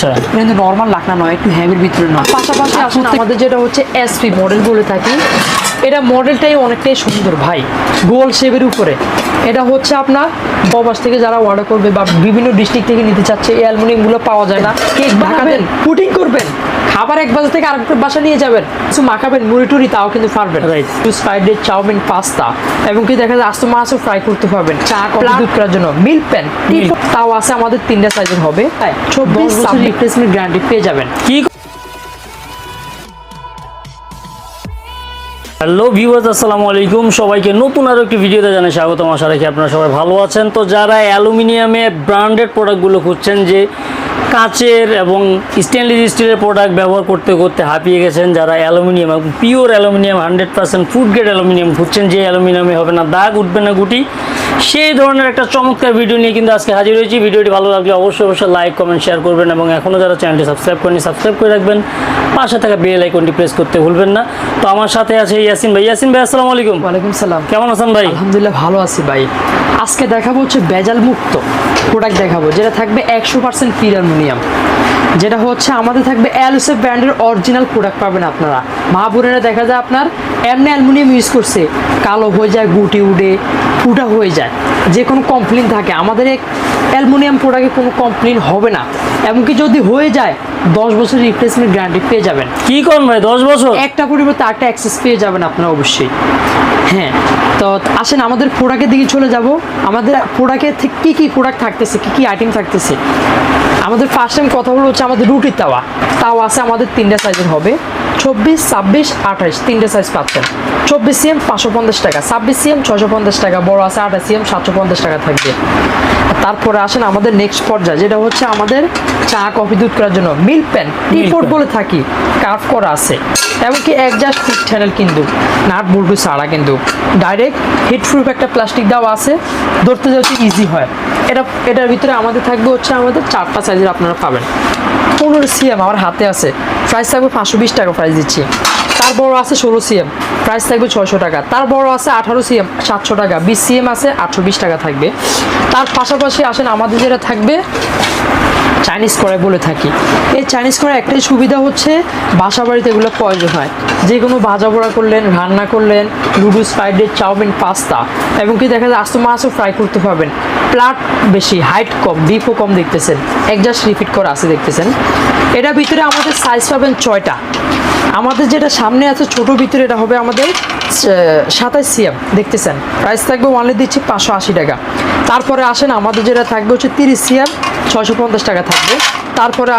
আচ্ছা, কিন্তু নর্মাল লাকড়া নয়, একটু হেভির ভিতরে নয়। পাশাপাশি আসলে আমাদের যেটা হচ্ছে এসপি মডেল বলে থাকি, এটা মডেলটাই অনেকটাই সুন্দর ভাই, গোল শেপের উপরে। এটা হচ্ছে আপনার প্রবাস থেকে যারা অর্ডার করবে বা বিভিন্ন ডিস্ট্রিক্ট থেকে নিতে চাচ্ছে, এই অ্যালুমিনিয়ামগুলো পাওয়া যায় না। কেক বানাবেন, পুডিং করবেন, খাবার এক বাসা থেকে আরেকটা বাসা নিয়ে যাবেন, কিছু মাখাবেন, মুড়ি টুড়ি, তাও কিন্তু পারবেন। ফ্রাইড রাইস, চাউমিন, পাস্তা, এবং কি দেখা যায় আস্ত মাছও ফ্রাই করতে পারবেন। চা কফি দুধ করার জন্য মিল্ক প্যান, তাও আছে আমাদের 3টা সাইজের হবে। 24 বছর রিপ্লেসমেন্ট গ্যারান্টি পেয়ে যাবেন। কি হ্যালো ভিউয়ার্স, আসসালামু আলাইকুম। সবাইকে নতুন আরও একটি ভিডিওতে জানাই স্বাগতম। আশা রাখি আপনারা সবাই ভালো আছেন। তো যারা অ্যালুমিনিয়ামে ব্র্যান্ডেড প্রোডাক্টগুলো খুঁজছেন, যে কাচের এবং স্টেনলেস স্টিলের প্রোডাক্ট ব্যবহার করতে করতে হাঁপিয়ে গেছেন, যারা অ্যালুমিনিয়াম এবং pure aluminium 100% food grade aluminium খুঁজছেন, যে অ্যালুমিনিয়ামে হবে না দাগ, উঠবে না গুটি, সেই ধরনের একটা চমৎকার ভিডিও নিয়ে কিন্তু আজকে হাজির হয়েছি। ভিডিওটি ভালো লাগলে অবশ্যই লাইক, কমেন্ট, শেয়ার করবেন এবং এখনও যারা চ্যানেলটি সাবস্ক্রাইব করেনি সাবস্ক্রাইব করে রাখবেন। পাশে থাকা বেল আইকনটি প্রেস করতে ভুলবেন না। তো আমার সাথে আছে ইয়াসিন ভাই। ইয়াসিন ভাই, আসসালামু আলাইকুম। ওয়ালাইকুম সালাম। কেমন আছেন ভাই? আলহামদুলিল্লাহ, ভালো আছি ভাই। আজকে দেখাবো হচ্ছে বেজাল মুক্ত প্রোডাক্ট দেখাবো, যেটা থাকবে 100% পিওর অ্যালুমিনিয়াম, যেটা হচ্ছে আমাদের থাকবে এলএসএফ ব্র্যান্ডের অরিজিনাল প্রোডাক্ট পাবেন আপনারা। মা বোনেরা দেখা যায় আপনার এমনি অ্যালুমিনিয়াম ইউজ করছে, কালো হয়ে যায়, গুটি উঠে, ফুটা হয়ে যায়, যে কোনো কমপ্লেন থাকে। আমাদের এই অ্যালুমিনিয়াম প্রোডাক্টে কোনো কমপ্লেন হবে না, এমনকি যদি হয়ে যায় 10 বছর রিপ্লেসমেন্ট গ্যারান্টি পেয়ে যাবেন। কি করেন ভাই, 10 বছর? একটা পরিবর্তে একটা অ্যাক্সেস পেয়ে যাবেন আপনারা অবশ্যই। হ্যাঁ, তো আসেন আমাদের প্রোডাক্টের দিকে চলে যাব। আমাদের প্রোডাক্টে কী কী প্রোডাক্ট থাকতেছে, কী কী আইটেম থাকতেছে। আমাদের ফার্স্ট টাইম কথা হলো হচ্ছে আমাদের রুটির তাওয়া আছে আমাদের 3টা সাইজের হবে, 24, 26, 28, 3টে সাইজ পাচ্ছেন। 24 সিএম 550 টাকা, 26 সিএম 650 টাকা, বড় আছে 28 সিএম 750 টাকা থাকবে। তারপরে আসেন আমাদের নেক্সট পর্যায়ে, যেটা হচ্ছে আমাদের চা কফি দুধ করার জন্য মিল্ক প্যান, টিপট বলে থাকি, কার্ভ করা আছে, এমনকি একজাস্ট ফিট চ্যানেল, কিন্তু নাট বল্টু ছাড়া, কিন্তু ডাইরেক্ট হিট প্রুফ একটা প্লাস্টিক দেওয়া আছে, ধরতে যাতে ইজি হয়। এটার ভিতরে আমাদের থাকবে হচ্ছে আমাদের 4টা সাইজের আপনারা পাবেন। 15 সিএম আমার হাতে আছে, প্রাইস থাকবে 520 টাকা প্রাইস দিচ্ছি। তার বড় আছে 16 সিএম, প্রাইস থাকবে 600 টাকা। তার বড় আছে 18 সিএম, 700 টাকা। 20 সিএম আছে 820 টাকা থাকবে। তার পাশাপাশি আসেন আমাদের যেটা থাকবে চাইনিজ কড়াই বলে থাকি। এই চাইনিজ কড়াই একটাই সুবিধা হচ্ছে বাসা বাড়িতে এগুলো প্রয়োজন হয়, যে কোনো ভাজা পোড়া করলেন, রান্না করলেন, noodles, fried rice, chow mein, pasta, এবং কি দেখা যায় আস্ত মাছও ফ্রাই করতে পারবেন। প্লাট বেশি, হাইট কম, ডিপও কম দেখতেছেন, একজাস্ট রিফিট করা আছে দেখতেছেন। এটার ভিতরে আমাদের সাইজ পাবেন 6টা। আমাদের যেটা সামনে আছে ছোটোর ভিতরে, এটা হবে আমাদের 27 সিএম দেখতেছেন, প্রাইস থাকবে ওয়ানলি দিচ্ছি 580 টাকা। তারপরে আসেন আমাদের যেটা থাকবে হচ্ছে 30 সিএম, 650 টাকা থাকবে। তারপরে